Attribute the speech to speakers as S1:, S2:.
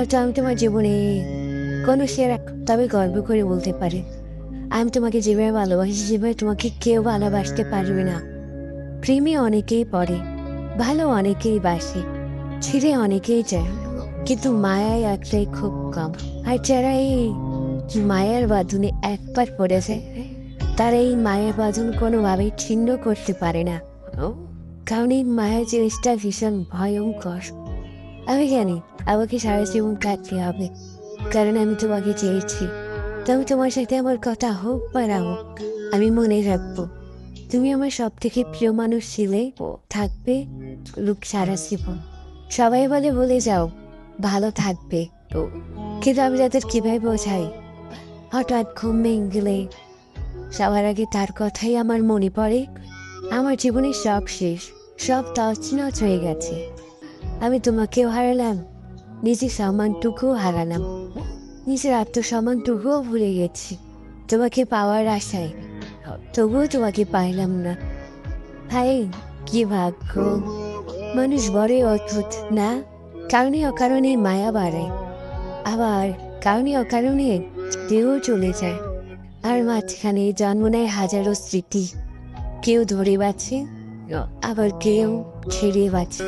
S1: হয়তো আমি তোমার জীবনে কোনো সেরা, তবে গর্ব করে বলতে পারি আমি তোমাকে যেভাবে ভালোবাসি সেভাবে তোমাকে কেউ ভালোবাসতে পারবে না। প্রেমে অনেকেই পড়ে, ভালো অনেকেই বাসে, ছিঁড়ে অনেকেই যায়, কিন্তু মায়ায় একটাই খুব কম। আর যারা এই মায়ার বাঁধনে একবার পড়েছে তারা এই মায়ের বাঁধন কোনোভাবেই ছিন্ন করতে পারে না, কারণ এই মায়ের জিনিসটা ভীষণ ভয়ঙ্কর। আমি জানি আমাকে সারা জীবন কাটতে হবে, কারণ আমি তোমাকে চেয়েছি। তবে তোমার সাথে আমার কথা হোক বা না হোক, আমি মনে রাখবো তুমি আমার সব থেকে প্রিয় মানুষ ছিলে, থাকবে লোক সারা জীবন। সবাই বলে বলে যাও ভালো থাকবে, কিন্তু আমি তাদের কিভাবে বোঝাই? হঠাৎ ঘুম ভেঙে গেলে সবার আগে তার কথাই আমার মনে পড়ে। আমার জীবনের সব শেষ, সব তছনছ হয়ে গেছে। আমি তোমাকেও হারালাম, নিজের সম্মানটুকুও হারালাম, নিজের আত্মসম্মানটুকুও ভুলে গেছি তোমাকে পাওয়ার আশায়। তবুও তোমাকে পাইলাম না। হাই, কি ভাগ্য! মানুষ বড়ই অদ্ভুত না? কারণে অকারণে মায়া বাড়ায়, আবার কারণে অকারণে দেহ চলে যায়, আর মাঝখানে জন্ম নেয় হাজারো স্মৃতি। কেউ ধরে বাঁচে, আবার কেউ ছেড়ে বাঁচে।